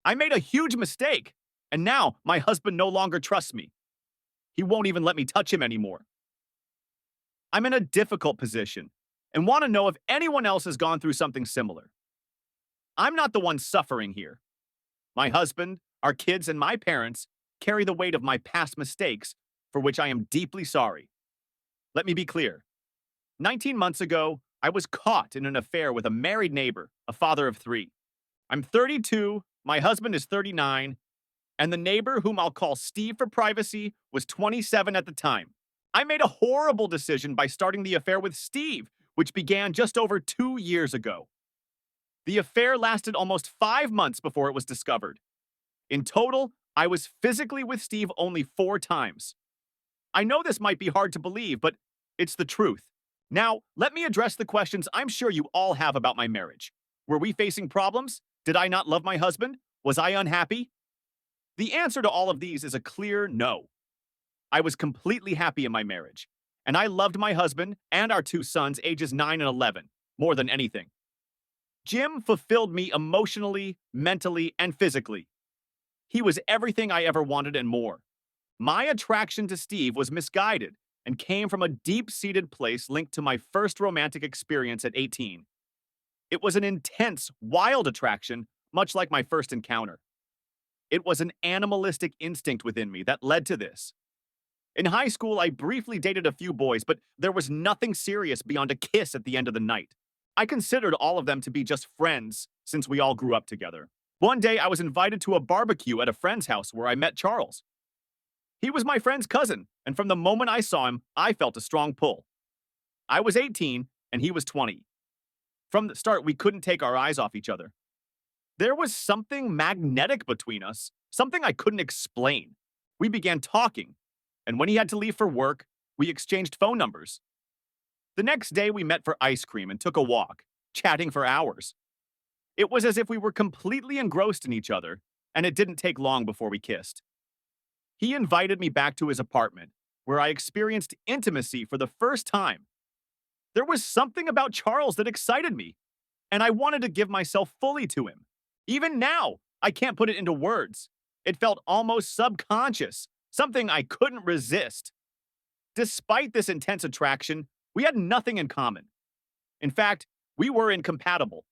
I made a huge mistake, and now my husband no longer trusts me. He won't even let me touch him anymore. I'm in a difficult position and want to know if anyone else has gone through something similar. I'm not the one suffering here. My husband, our kids, and my parents carry the weight of my past mistakes, for which I am deeply sorry. Let me be clear. 19 months ago, I was caught in an affair with a married neighbor, a father of three. I'm 32, my husband is 39, and the neighbor, whom I'll call Steve for privacy, was 27 at the time. I made a horrible decision by starting the affair with Steve, which began just over 2 years ago. The affair lasted almost 5 months before it was discovered. In total, I was physically with Steve only 4 times. I know this might be hard to believe, but it's the truth. Now, let me address the questions I'm sure you all have about my marriage. Were we facing problems? Did I not love my husband? Was I unhappy? The answer to all of these is a clear no. I was completely happy in my marriage, and I loved my husband and our 2 sons, ages 9 and 11, more than anything. Jim fulfilled me emotionally, mentally, and physically. He was everything I ever wanted and more. My attraction to Steve was misguided and came from a deep-seated place linked to my first romantic experience at 18. It was an intense, wild attraction, much like my first encounter. It was an animalistic instinct within me that led to this. In high school, I briefly dated a few boys, but there was nothing serious beyond a kiss at the end of the night. I considered all of them to be just friends since we all grew up together. One day, I was invited to a barbecue at a friend's house where I met Charles. He was my friend's cousin, and from the moment I saw him, I felt a strong pull. I was 18, and he was 20. From the start, we couldn't take our eyes off each other. There was something magnetic between us, something I couldn't explain. We began talking, and when he had to leave for work, we exchanged phone numbers. The next day, we met for ice cream and took a walk, chatting for hours. It was as if we were completely engrossed in each other, and it didn't take long before we kissed. He invited me back to his apartment, where I experienced intimacy for the first time. There was something about Charles that excited me, and I wanted to give myself fully to him. Even now, I can't put it into words. It felt almost subconscious, something I couldn't resist. Despite this intense attraction, we had nothing in common. In fact, we were incompatible,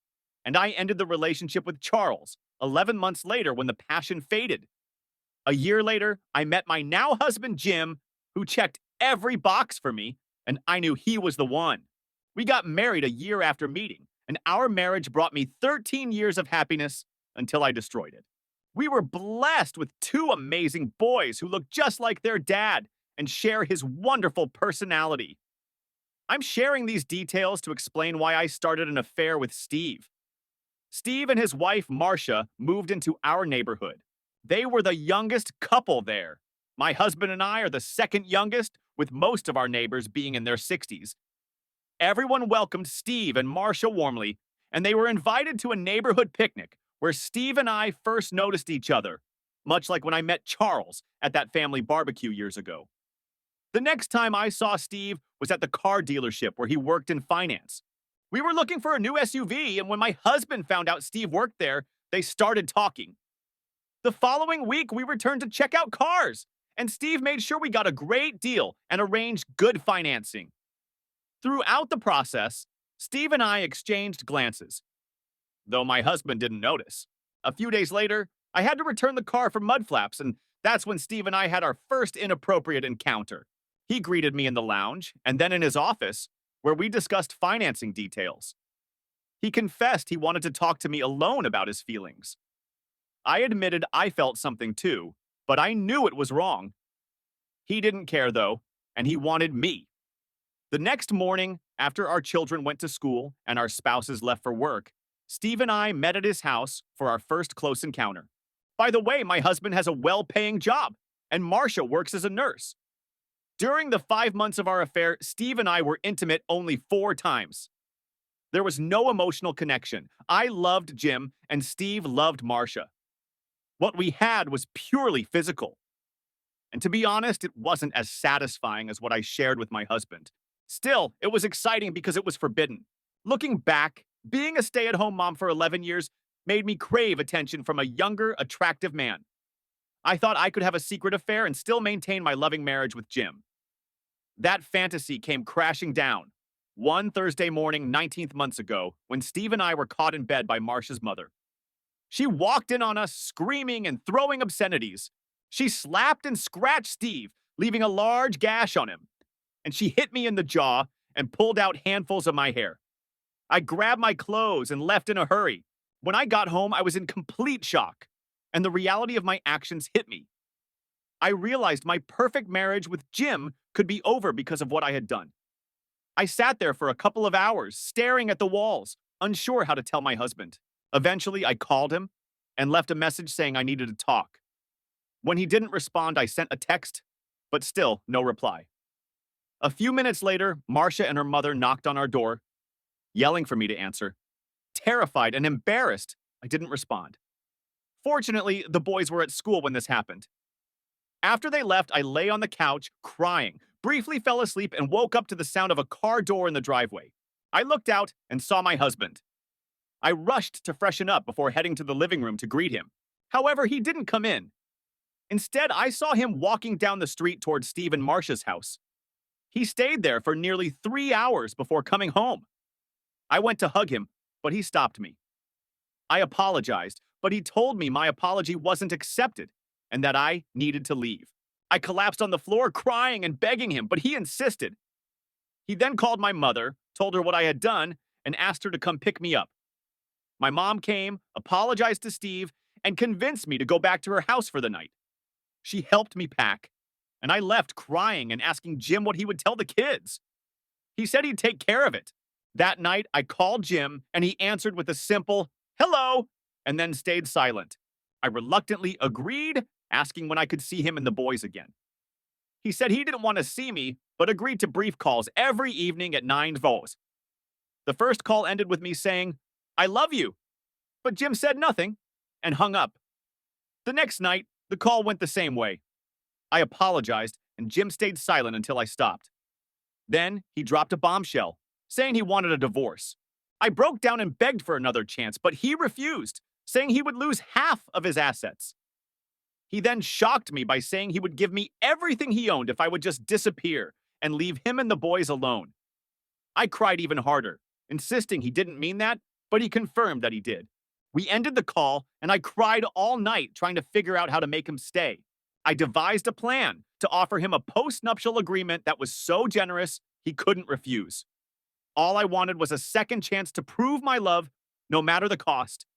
and I ended the relationship with Charles 11 months later when the passion faded. A year later, I met my now husband, Jim, who checked every box for me, and I knew he was the one. We got married a year after meeting, and our marriage brought me 13 years of happiness until I destroyed it. We were blessed with 2 amazing boys who look just like their dad and share his wonderful personality. I'm sharing these details to explain why I started an affair with Steve. Steve and his wife, Marcia, moved into our neighborhood. They were the youngest couple there. My husband and I are the second youngest, with most of our neighbors being in their 60s. Everyone welcomed Steve and Marcia warmly, and they were invited to a neighborhood picnic where Steve and I first noticed each other, much like when I met Charles at that family barbecue years ago. The next time I saw Steve was at the car dealership where he worked in finance. We were looking for a new SUV, and when my husband found out Steve worked there, they started talking. The following week, we returned to check out cars, and Steve made sure we got a great deal and arranged good financing. Throughout the process, Steve and I exchanged glances, though my husband didn't notice. A few days later, I had to return the car for mud flaps, and that's when Steve and I had our first inappropriate encounter. He greeted me in the lounge, and then in his office, where we discussed financing details. He confessed he wanted to talk to me alone about his feelings. I admitted I felt something too, but I knew it was wrong. He didn't care, though, and he wanted me. The next morning, after our children went to school and our spouses left for work, Steve and I met at his house for our first close encounter. By the way, my husband has a well-paying job, and Marcia works as a nurse. During the 5 months of our affair, Steve and I were intimate only 4 times. There was no emotional connection. I loved Jim, and Steve loved Marcia. What we had was purely physical. And to be honest, it wasn't as satisfying as what I shared with my husband. Still, it was exciting because it was forbidden. Looking back, being a stay-at-home mom for 11 years, made me crave attention from a younger, attractive man. I thought I could have a secret affair and still maintain my loving marriage with Jim. That fantasy came crashing down one Thursday morning 19 months ago when Steve and I were caught in bed by Marcia's mother. She walked in on us screaming and throwing obscenities. She slapped and scratched Steve, leaving a large gash on him. And she hit me in the jaw and pulled out handfuls of my hair. I grabbed my clothes and left in a hurry. When I got home, I was in complete shock, and the reality of my actions hit me. I realized my perfect marriage with Jim could be over because of what I had done. I sat there for a couple of hours, staring at the walls, unsure how to tell my husband. Eventually, I called him and left a message saying I needed to talk. When he didn't respond, I sent a text, but still no reply. A few minutes later, Marcia and her mother knocked on our door, yelling for me to answer. Terrified and embarrassed, I didn't respond. Fortunately, the boys were at school when this happened. After they left, I lay on the couch, crying, briefly fell asleep, and woke up to the sound of a car door in the driveway. I looked out and saw my husband. I rushed to freshen up before heading to the living room to greet him. However, he didn't come in. Instead, I saw him walking down the street towards Steve and Marcia's house. He stayed there for nearly 3 hours before coming home. I went to hug him, but he stopped me. I apologized, but he told me my apology wasn't accepted and that I needed to leave. I collapsed on the floor crying and begging him, but he insisted. He then called my mother, told her what I had done, and asked her to come pick me up. My mom came, apologized to Steve, and convinced me to go back to her house for the night. She helped me pack, and I left crying and asking Jim what he would tell the kids. He said he'd take care of it. That night, I called Jim, and he answered with a simple, "Hello," and then stayed silent. I reluctantly agreed, asking when I could see him and the boys again. He said he didn't want to see me, but agreed to brief calls every evening at 9 vols. The first call ended with me saying, "I love you," but Jim said nothing and hung up. The next night, the call went the same way. I apologized, and Jim stayed silent until I stopped. Then he dropped a bombshell, saying he wanted a divorce. I broke down and begged for another chance, but he refused, saying he would lose half of his assets. He then shocked me by saying he would give me everything he owned if I would just disappear and leave him and the boys alone. I cried even harder, insisting he didn't mean that, but he confirmed that he did. We ended the call, and I cried all night trying to figure out how to make him stay. I devised a plan to offer him a post-nuptial agreement that was so generous he couldn't refuse. All I wanted was a second chance to prove my love, no matter the cost.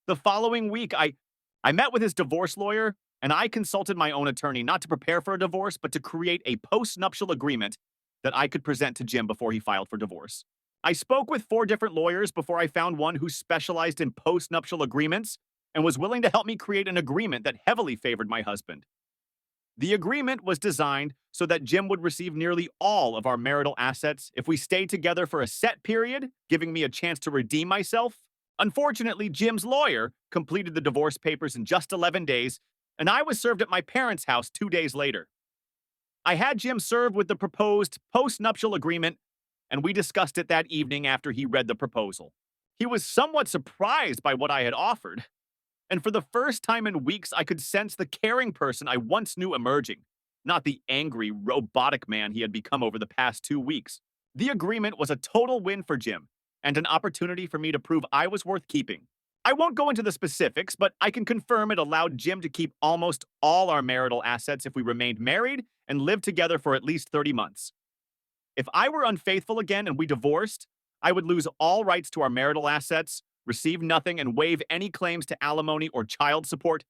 The following week, I met with his divorce lawyer, and I consulted my own attorney not to prepare for a divorce, but to create a post-nuptial agreement that I could present to Jim before he filed for divorce. I spoke with 4 different lawyers before I found one who specialized in post-nuptial agreements and was willing to help me create an agreement that heavily favored my husband. The agreement was designed so that Jim would receive nearly all of our marital assets if we stayed together for a set period, giving me a chance to redeem myself. Unfortunately, Jim's lawyer completed the divorce papers in just 11 days, and I was served at my parents' house 2 days later. I had Jim served with the proposed post-nuptial agreement, and we discussed it that evening after he read the proposal. He was somewhat surprised by what I had offered, and for the first time in weeks, I could sense the caring person I once knew emerging, not the angry, robotic man he had become over the past 2 weeks. The agreement was a total win for Jim, and an opportunity for me to prove I was worth keeping. I won't go into the specifics, but I can confirm it allowed Jim to keep almost all our marital assets if we remained married and lived together for at least 30 months. If I were unfaithful again and we divorced, I would lose all rights to our marital assets, receive nothing, and waive any claims to alimony or child support.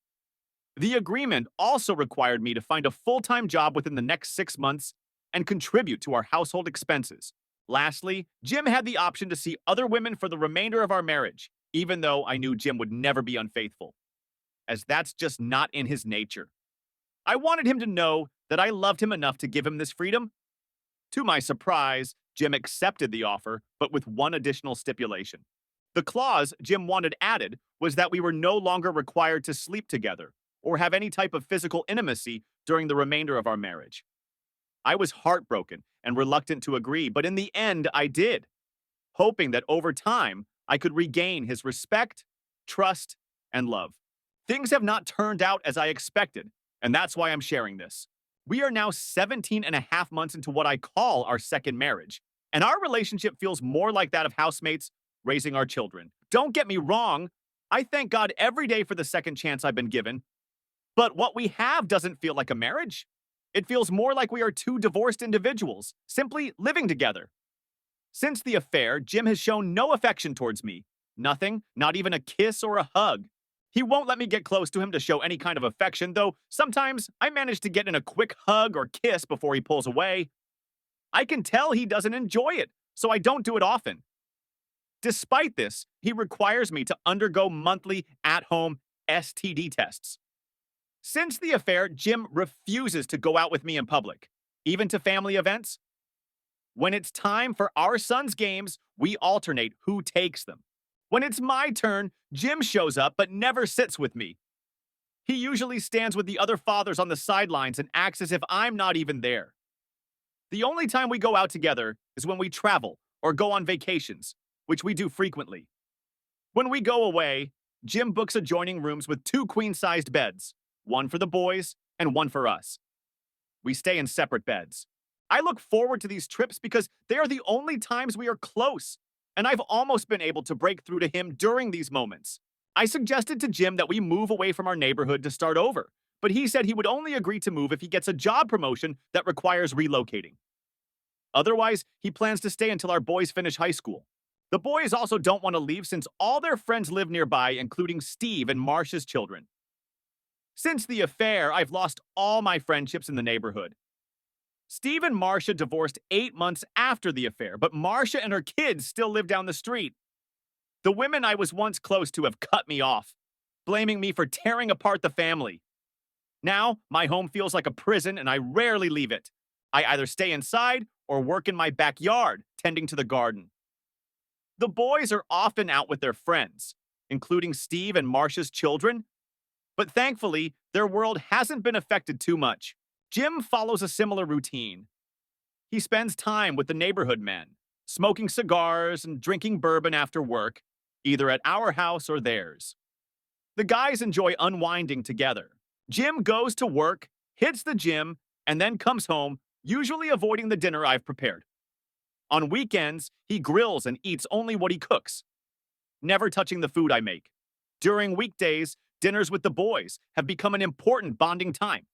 The agreement also required me to find a full-time job within the next 6 months and contribute to our household expenses. Lastly, Jim had the option to see other women for the remainder of our marriage, even though I knew Jim would never be unfaithful, as that's just not in his nature. I wanted him to know that I loved him enough to give him this freedom. To my surprise, Jim accepted the offer, but with one additional stipulation. The clause Jim wanted added was that we were no longer required to sleep together or have any type of physical intimacy during the remainder of our marriage. I was heartbroken and reluctant to agree, but in the end, I did, hoping that over time, I could regain his respect trust, and love. Things have not turned out as I expected, and that's why I'm sharing this. We are now 17 and a half months into what I call our second marriage, and our relationship feels more like that of housemates raising our children. Don't get me wrong, I thank God every day for the second chance I've been given, but what we have doesn't feel like a marriage. It feels more like we are two divorced individuals, simply living together. Since the affair, Jim has shown no affection towards me. Nothing, not even a kiss or a hug. He won't let me get close to him to show any kind of affection, though sometimes I manage to get in a quick hug or kiss before he pulls away. I can tell he doesn't enjoy it, so I don't do it often. Despite this, he requires me to undergo monthly at-home STD tests. Since the affair, Jim refuses to go out with me in public, even to family events. When it's time for our son's games, we alternate who takes them. When it's my turn, Jim shows up but never sits with me. He usually stands with the other fathers on the sidelines and acts as if I'm not even there. The only time we go out together is when we travel or go on vacations, which we do frequently. When we go away, Jim books adjoining rooms with 2 queen-sized beds, one for the boys and one for us. We stay in separate beds. I look forward to these trips because they are the only times we are close, and I've almost been able to break through to him during these moments. I suggested to Jim that we move away from our neighborhood to start over, but he said he would only agree to move if he gets a job promotion that requires relocating. Otherwise, he plans to stay until our boys finish high school. The boys also don't want to leave since all their friends live nearby, including Steve and Marcia's children. Since the affair, I've lost all my friendships in the neighborhood. Steve and Marcia divorced 8 months after the affair, but Marcia and her kids still live down the street. The women I was once close to have cut me off, blaming me for tearing apart the family. Now, my home feels like a prison and I rarely leave it. I either stay inside or work in my backyard, tending to the garden. The boys are often out with their friends, including Steve and Marcia's children, but thankfully, their world hasn't been affected too much. Jim follows a similar routine. He spends time with the neighborhood men, smoking cigars and drinking bourbon after work, either at our house or theirs. The guys enjoy unwinding together. Jim goes to work, hits the gym, and then comes home, usually avoiding the dinner I've prepared. On weekends, he grills and eats only what he cooks, never touching the food I make. During weekdays, dinners with the boys have become an important bonding time.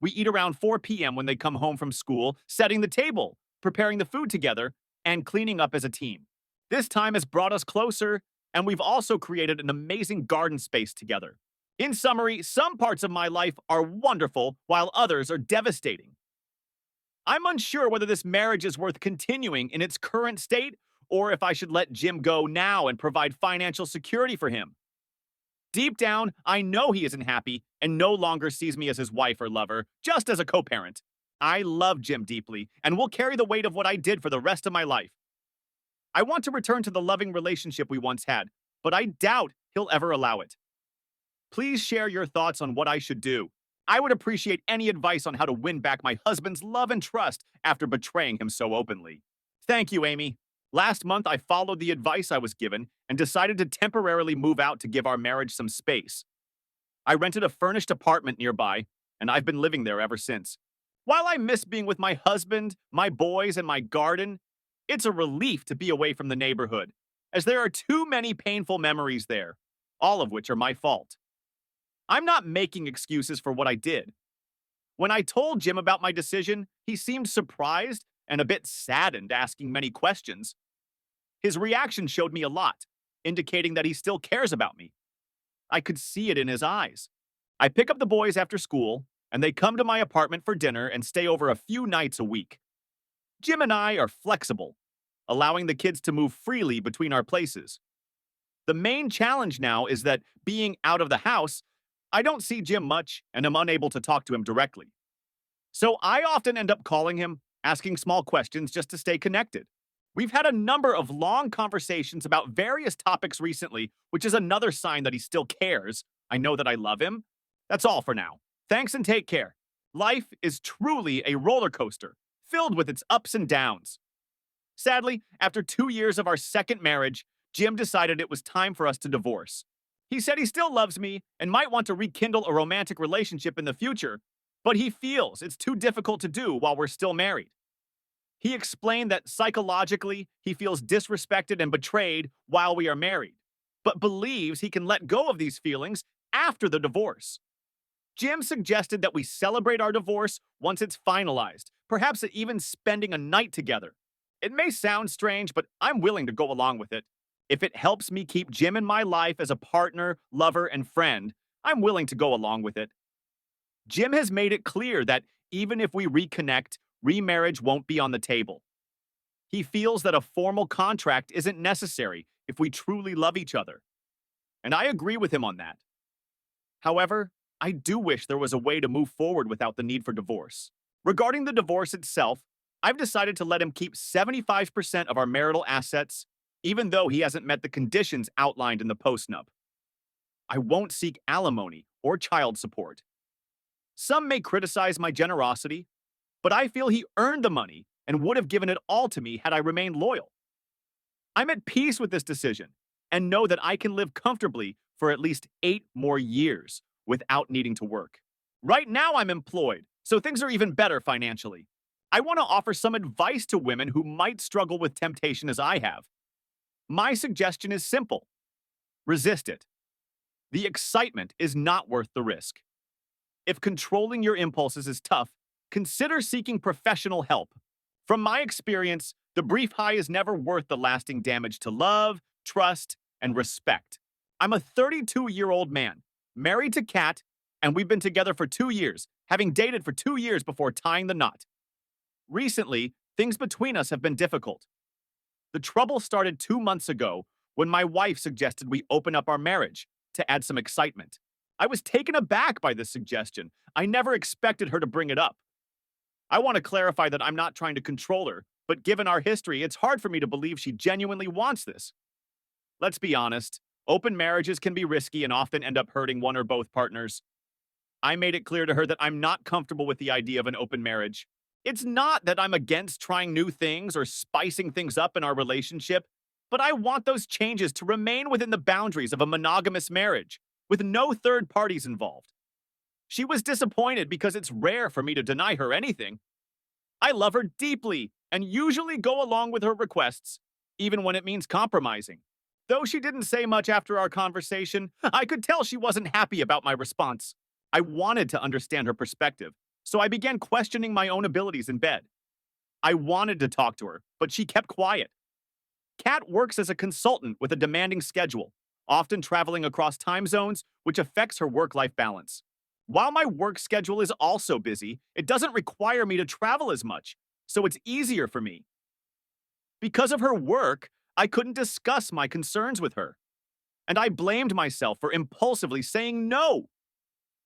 We eat around 4 p.m. when they come home from school, setting the table, preparing the food together, and cleaning up as a team. This time has brought us closer, and we've also created an amazing garden space together. In summary, some parts of my life are wonderful, while others are devastating. I'm unsure whether this marriage is worth continuing in its current state, or if I should let Jim go now and provide financial security for him. Deep down, I know he isn't happy and no longer sees me as his wife or lover, just as a co-parent. I love Jim deeply and will carry the weight of what I did for the rest of my life. I want to return to the loving relationship we once had, but I doubt he'll ever allow it. Please share your thoughts on what I should do. I would appreciate any advice on how to win back my husband's love and trust after betraying him so openly. Thank you, Amy. Last month, I followed the advice I was given and decided to temporarily move out to give our marriage some space. I rented a furnished apartment nearby, and I've been living there ever since. While I miss being with my husband, my boys, and my garden, it's a relief to be away from the neighborhood, as there are too many painful memories there, all of which are my fault. I'm not making excuses for what I did. When I told Jim about my decision, he seemed surprised and a bit saddened, asking many questions. His reaction showed me a lot, indicating that he still cares about me. I could see it in his eyes. I pick up the boys after school, and they come to my apartment for dinner and stay over a few nights a week. Jim and I are flexible, allowing the kids to move freely between our places. The main challenge now is that, being out of the house, I don't see Jim much and am unable to talk to him directly. So I often end up calling him, asking small questions just to stay connected. We've had a number of long conversations about various topics recently, which is another sign that he still cares. I know that I love him. That's all for now. Thanks and take care. Life is truly a roller coaster, filled with its ups and downs. Sadly, after 2 years of our second marriage, Jim decided it was time for us to divorce. He said he still loves me and might want to rekindle a romantic relationship in the future, but he feels it's too difficult to do while we're still married. He explained that psychologically he feels disrespected and betrayed while we are married, but believes he can let go of these feelings after the divorce. Jim suggested that we celebrate our divorce once it's finalized, perhaps even spending a night together. It may sound strange, but I'm willing to go along with it. If it helps me keep Jim in my life as a partner, lover, and friend, I'm willing to go along with it. Jim has made it clear that even if we reconnect, remarriage won't be on the table. He feels that a formal contract isn't necessary if we truly love each other. And I agree with him on that. However, I do wish there was a way to move forward without the need for divorce. Regarding the divorce itself, I've decided to let him keep 75% of our marital assets, even though he hasn't met the conditions outlined in the postnup. I won't seek alimony or child support. Some may criticize my generosity, but I feel he earned the money and would have given it all to me had I remained loyal. I'm at peace with this decision and know that I can live comfortably for at least 8 more years without needing to work. Right now, I'm employed, so things are even better financially. I want to offer some advice to women who might struggle with temptation as I have. My suggestion is simple: resist it. The excitement is not worth the risk. If controlling your impulses is tough, consider seeking professional help. From my experience, the brief high is never worth the lasting damage to love, trust, and respect. I'm a 32-year-old man, married to Kat, and we've been together for 2 years, having dated for 2 years before tying the knot. Recently, things between us have been difficult. The trouble started 2 months ago when my wife suggested we open up our marriage to add some excitement. I was taken aback by this suggestion. I never expected her to bring it up. I want to clarify that I'm not trying to control her, but given our history, it's hard for me to believe she genuinely wants this. Let's be honest, open marriages can be risky and often end up hurting one or both partners. I made it clear to her that I'm not comfortable with the idea of an open marriage. It's not that I'm against trying new things or spicing things up in our relationship, but I want those changes to remain within the boundaries of a monogamous marriage, with no third parties involved. She was disappointed because it's rare for me to deny her anything. I love her deeply and usually go along with her requests, even when it means compromising. Though she didn't say much after our conversation, I could tell she wasn't happy about my response. I wanted to understand her perspective, so I began questioning my own abilities in bed. I wanted to talk to her, but she kept quiet. Kat works as a consultant with a demanding schedule, often traveling across time zones, which affects her work-life balance. While my work schedule is also busy, it doesn't require me to travel as much, so it's easier for me. Because of her work, I couldn't discuss my concerns with her, and I blamed myself for impulsively saying no.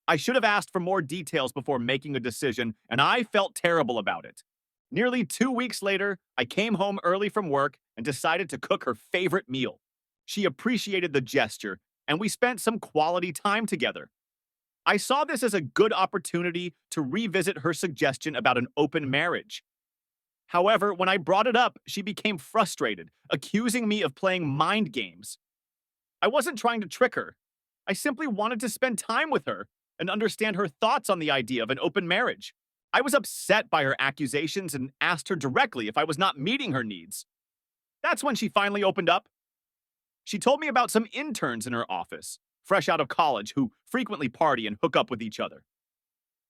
I should have asked for more details before making a decision, and I felt terrible about it. Nearly 2 weeks later, I came home early from work and decided to cook her favorite meal. She appreciated the gesture, and we spent some quality time together. I saw this as a good opportunity to revisit her suggestion about an open marriage. However, when I brought it up, she became frustrated, accusing me of playing mind games. I wasn't trying to trick her. I simply wanted to spend time with her and understand her thoughts on the idea of an open marriage. I was upset by her accusations and asked her directly if I was not meeting her needs. That's when she finally opened up. She told me about some interns in her office, fresh out of college, who frequently party and hook up with each other.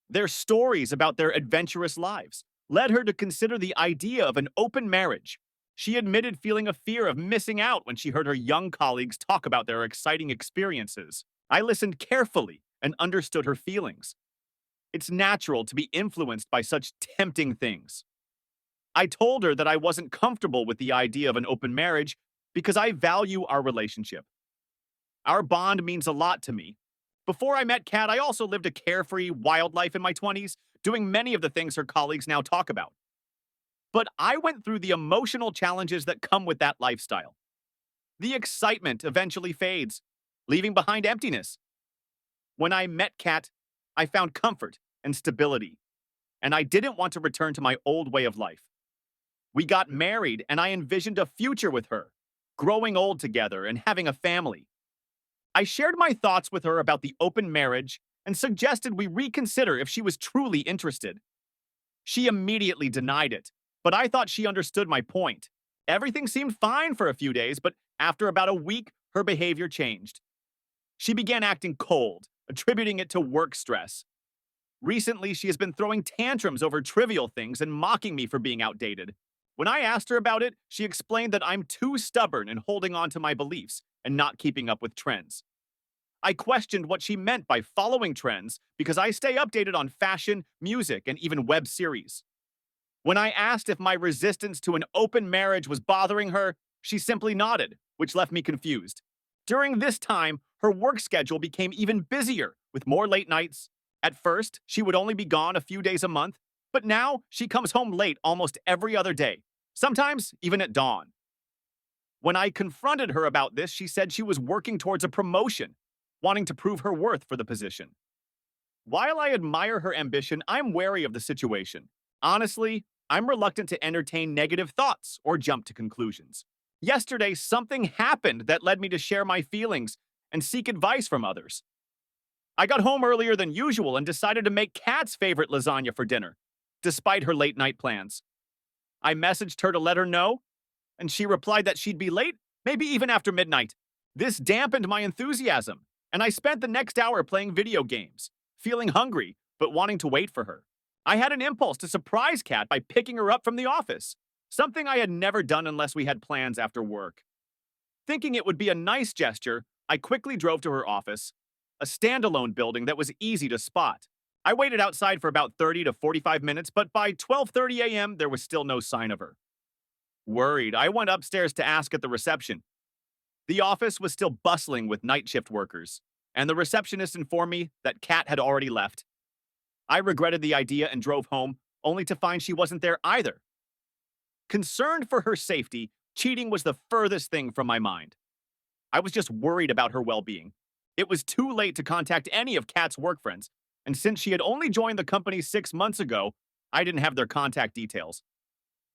Their stories about their adventurous lives led her to consider the idea of an open marriage. She admitted feeling a fear of missing out when she heard her young colleagues talk about their exciting experiences. I listened carefully and understood her feelings. It's natural to be influenced by such tempting things. I told her that I wasn't comfortable with the idea of an open marriage because I value our relationship. Our bond means a lot to me. Before I met Kat, I also lived a carefree, wild life in my 20s, doing many of the things her colleagues now talk about. But I went through the emotional challenges that come with that lifestyle. The excitement eventually fades, leaving behind emptiness. When I met Kat, I found comfort and stability, and I didn't want to return to my old way of life. We got married, and I envisioned a future with her, growing old together and having a family. I shared my thoughts with her about the open marriage and suggested we reconsider if she was truly interested. She immediately denied it, but I thought she understood my point. Everything seemed fine for a few days, but after about a week, her behavior changed. She began acting cold, attributing it to work stress. Recently, she has been throwing tantrums over trivial things and mocking me for being outdated. When I asked her about it, she explained that I'm too stubborn in holding on to my beliefs and not keeping up with trends. I questioned what she meant by following trends because I stay updated on fashion, music, and even web series. When I asked if my resistance to an open marriage was bothering her, she simply nodded, which left me confused. During this time, her work schedule became even busier with more late nights. At first, she would only be gone a few days a month, but now she comes home late almost every other day, sometimes even at dawn. When I confronted her about this, she said she was working towards a promotion, wanting to prove her worth for the position. While I admire her ambition, I'm wary of the situation. Honestly, I'm reluctant to entertain negative thoughts or jump to conclusions. Yesterday, something happened that led me to share my feelings and seek advice from others. I got home earlier than usual and decided to make Kat's favorite lasagna for dinner, despite her late night plans. I messaged her to let her know, and she replied that she'd be late, maybe even after midnight. This dampened my enthusiasm, and I spent the next hour playing video games, feeling hungry, but wanting to wait for her. I had an impulse to surprise Kat by picking her up from the office, something I had never done unless we had plans after work. Thinking it would be a nice gesture, I quickly drove to her office, a standalone building that was easy to spot. I waited outside for about 30 to 45 minutes, but by 12:30 a.m., there was still no sign of her. Worried, I went upstairs to ask at the reception. The office was still bustling with night shift workers, and the receptionist informed me that Kat had already left. I regretted the idea and drove home, only to find she wasn't there either. Concerned for her safety, cheating was the furthest thing from my mind. I was just worried about her well-being. It was too late to contact any of Kat's work friends, and since she had only joined the company 6 months ago, I didn't have their contact details.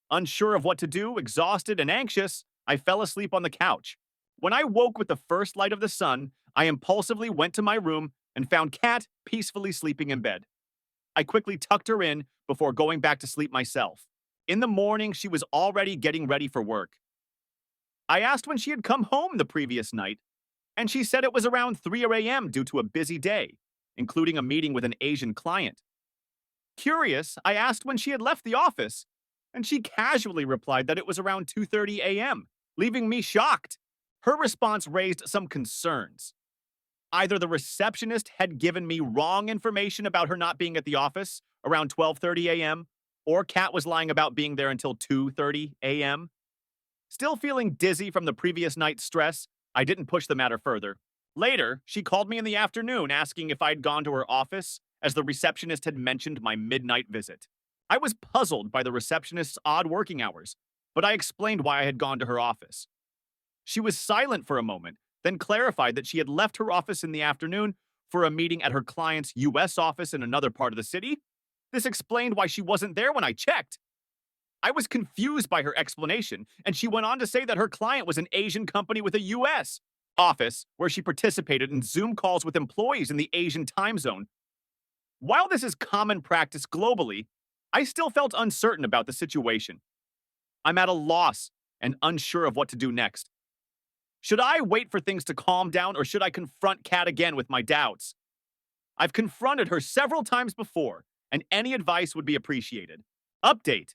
Unsure of what to do, exhausted and anxious, I fell asleep on the couch. When I woke with the first light of the sun, I impulsively went to my room and found Kat peacefully sleeping in bed. I quickly tucked her in before going back to sleep myself. In the morning, she was already getting ready for work. I asked when she had come home the previous night, and she said it was around 3 a.m. due to a busy day, including a meeting with an Asian client. Curious, I asked when she had left the office, and she casually replied that it was around 2:30 a.m., leaving me shocked. Her response raised some concerns. Either the receptionist had given me wrong information about her not being at the office around 12:30 a.m., or Kat was lying about being there until 2:30 a.m. Still feeling dizzy from the previous night's stress, I didn't push the matter further. Later, she called me in the afternoon asking if I'd gone to her office, as the receptionist had mentioned my midnight visit. I was puzzled by the receptionist's odd working hours, but I explained why I had gone to her office. She was silent for a moment, then clarified that she had left her office in the afternoon for a meeting at her client's U.S. office in another part of the city. This explained why she wasn't there when I checked. I was confused by her explanation, and she went on to say that her client was an Asian company with a U.S. office where she participated in Zoom calls with employees in the Asian time zone. While this is common practice globally, I still felt uncertain about the situation. I'm at a loss and unsure of what to do next. Should I wait for things to calm down, or should I confront Kat again with my doubts? I've confronted her several times before, and any advice would be appreciated. Update.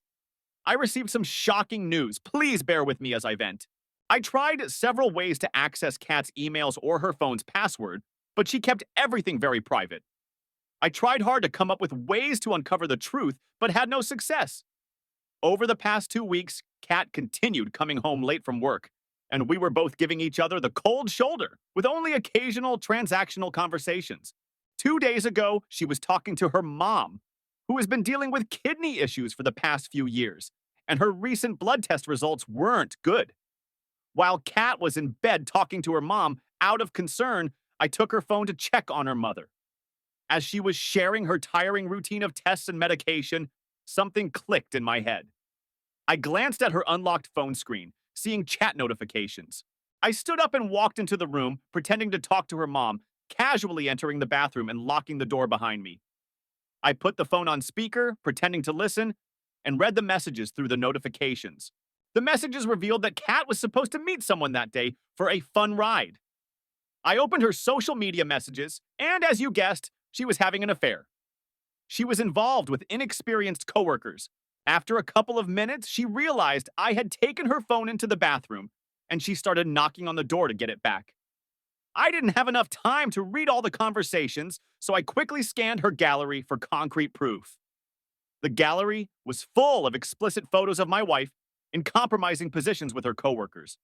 I received some shocking news. Please bear with me as I vent. I tried several ways to access Kat's emails or her phone's password, but she kept everything very private. I tried hard to come up with ways to uncover the truth, but had no success. Over the past 2 weeks, Kat continued coming home late from work, and we were both giving each other the cold shoulder with only occasional transactional conversations. 2 days ago, she was talking to her mom, who has been dealing with kidney issues for the past few years, and her recent blood test results weren't good. While Kat was in bed talking to her mom, out of concern, I took her phone to check on her mother. As she was sharing her tiring routine of tests and medication, something clicked in my head. I glanced at her unlocked phone screen, seeing chat notifications. I stood up and walked into the room, pretending to talk to her mom, casually entering the bathroom and locking the door behind me. I put the phone on speaker, pretending to listen, and read the messages through the notifications. The messages revealed that Kat was supposed to meet someone that day for a fun ride. I opened her social media messages, and as you guessed, she was having an affair. She was involved with inexperienced coworkers. After a couple of minutes, she realized I had taken her phone into the bathroom, and she started knocking on the door to get it back. I didn't have enough time to read all the conversations, so I quickly scanned her gallery for concrete proof. The gallery was full of explicit photos of my wife in compromising positions with her coworkers.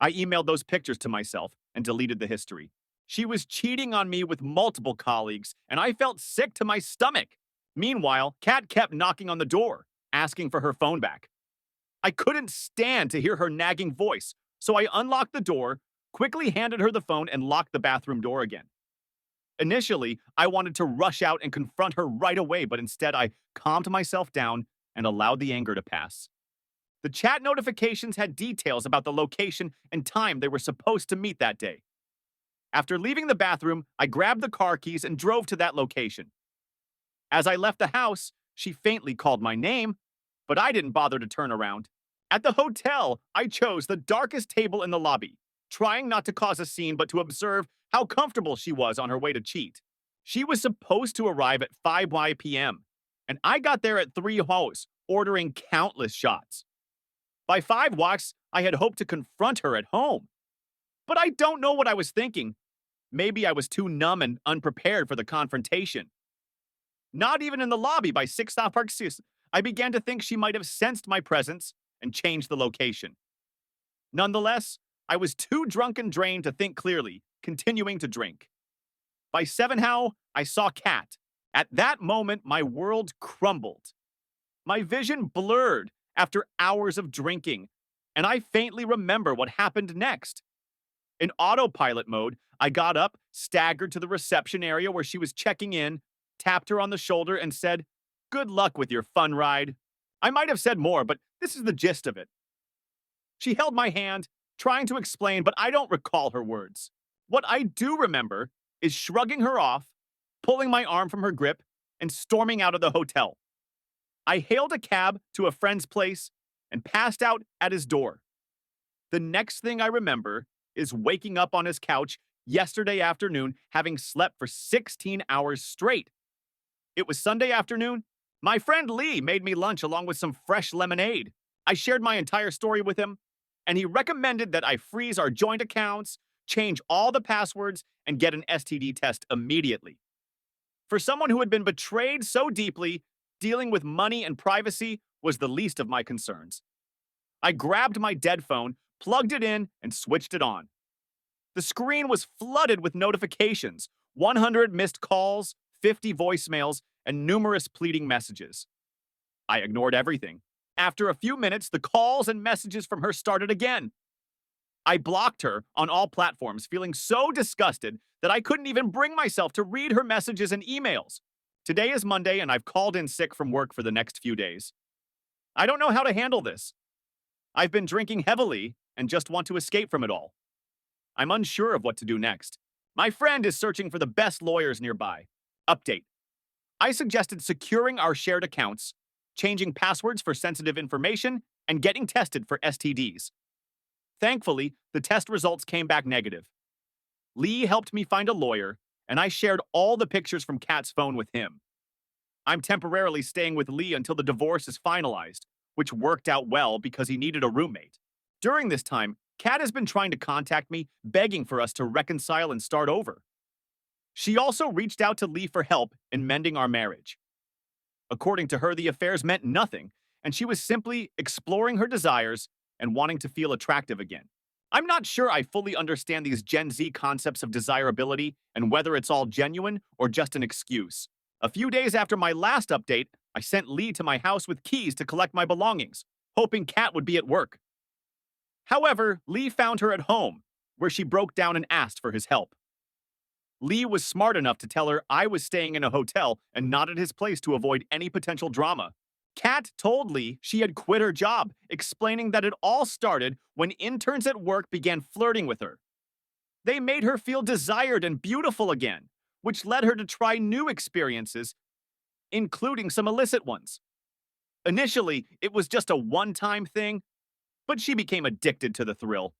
I emailed those pictures to myself and deleted the history. She was cheating on me with multiple colleagues, and I felt sick to my stomach. Meanwhile, Kat kept knocking on the door, asking for her phone back. I couldn't stand to hear her nagging voice, so I unlocked the door, quickly handed her the phone, and locked the bathroom door again. Initially, I wanted to rush out and confront her right away, but instead I calmed myself down and allowed the anger to pass. The chat notifications had details about the location and time they were supposed to meet that day. After leaving the bathroom, I grabbed the car keys and drove to that location. As I left the house, she faintly called my name, but I didn't bother to turn around. At the hotel, I chose the darkest table in the lobby, trying not to cause a scene but to observe how comfortable she was on her way to cheat. She was supposed to arrive at 5 p.m., and I got there at 3 hours, ordering countless shots. By 5 walks, I had hoped to confront her at home. But I don't know what I was thinking. Maybe I was too numb and unprepared for the confrontation. Not even in the lobby by 6 Park 6, I began to think she might have sensed my presence and changed the location. Nonetheless, I was too drunk and drained to think clearly, continuing to drink. By 7 how, I saw Kat. At that moment, my world crumbled. My vision blurred after hours of drinking, and I faintly remember what happened next. In autopilot mode, I got up, staggered to the reception area where she was checking in, tapped her on the shoulder, and said, "Good luck with your fun ride." I might have said more, but this is the gist of it. She held my hand, trying to explain, but I don't recall her words. What I do remember is shrugging her off, pulling my arm from her grip, and storming out of the hotel. I hailed a cab to a friend's place and passed out at his door. The next thing I remember is waking up on his couch yesterday afternoon, having slept for 16 hours straight. It was Sunday afternoon. My friend Lee made me lunch along with some fresh lemonade. I shared my entire story with him, and he recommended that I freeze our joint accounts, change all the passwords, and get an STD test immediately. For someone who had been betrayed so deeply, dealing with money and privacy was the least of my concerns. I grabbed my dead phone, plugged it in, and switched it on. The screen was flooded with notifications, 100 missed calls, 50 voicemails, and numerous pleading messages. I ignored everything. After a few minutes, the calls and messages from her started again. I blocked her on all platforms, feeling so disgusted that I couldn't even bring myself to read her messages and emails. Today is Monday, and I've called in sick from work for the next few days. I don't know how to handle this. I've been drinking heavily and just want to escape from it all. I'm unsure of what to do next. My friend is searching for the best lawyers nearby. Update. I suggested securing our shared accounts, changing passwords for sensitive information, and getting tested for STDs. Thankfully, the test results came back negative. Lee helped me find a lawyer, and I shared all the pictures from Kat's phone with him. I'm temporarily staying with Lee until the divorce is finalized, which worked out well because he needed a roommate. During this time, Kat has been trying to contact me, begging for us to reconcile and start over. She also reached out to Lee for help in mending our marriage. According to her, the affairs meant nothing, and she was simply exploring her desires and wanting to feel attractive again. I'm not sure I fully understand these Gen Z concepts of desirability and whether it's all genuine or just an excuse. A few days after my last update, I sent Lee to my house with keys to collect my belongings, hoping Kat would be at work. However, Lee found her at home, where she broke down and asked for his help. Lee was smart enough to tell her I was staying in a hotel and not at his place to avoid any potential drama. Kat told Lee she had quit her job, explaining that it all started when interns at work began flirting with her. They made her feel desired and beautiful again, which led her to try new experiences, including some illicit ones. Initially, it was just a one time thing, but she became addicted to the thrill.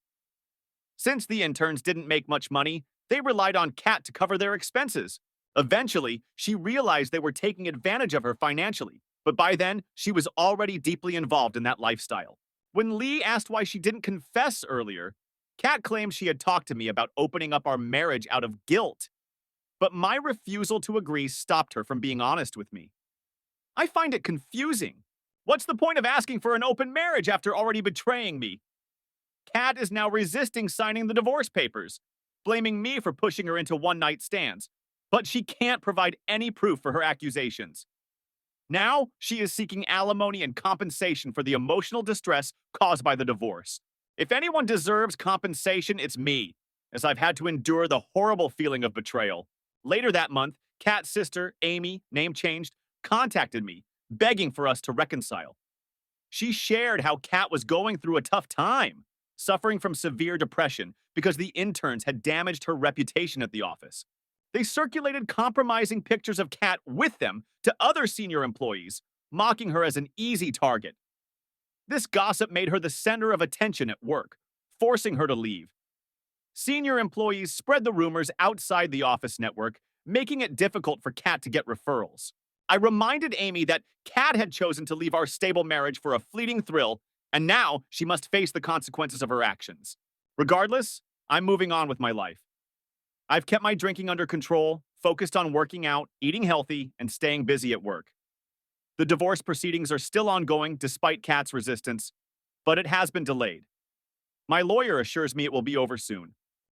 Since the interns didn't make much money, they relied on Kat to cover their expenses. Eventually, she realized they were taking advantage of her financially, but by then, she was already deeply involved in that lifestyle. When Lee asked why she didn't confess earlier, Kat claimed she had talked to me about opening up our marriage out of guilt, but my refusal to agree stopped her from being honest with me. I find it confusing. What's the point of asking for an open marriage after already betraying me? Kat is now resisting signing the divorce papers, blaming me for pushing her into one night stands, but she can't provide any proof for her accusations. Now, she is seeking alimony and compensation for the emotional distress caused by the divorce. If anyone deserves compensation, it's me, as I've had to endure the horrible feeling of betrayal. Later that month, Kat's sister, Amy, name changed, contacted me, begging for us to reconcile. She shared how Kat was going through a tough time, suffering from severe depression because the interns had damaged her reputation at the office. They circulated compromising pictures of Kat with them to other senior employees, mocking her as an easy target. This gossip made her the center of attention at work, forcing her to leave. Senior employees spread the rumors outside the office network, making it difficult for Kat to get referrals. I reminded Amy that Kat had chosen to leave our stable marriage for a fleeting thrill, and now she must face the consequences of her actions. Regardless, I'm moving on with my life. I've kept my drinking under control, focused on working out, eating healthy, and staying busy at work. The divorce proceedings are still ongoing despite Kat's resistance, but it has been delayed. My lawyer assures me it will be over soon.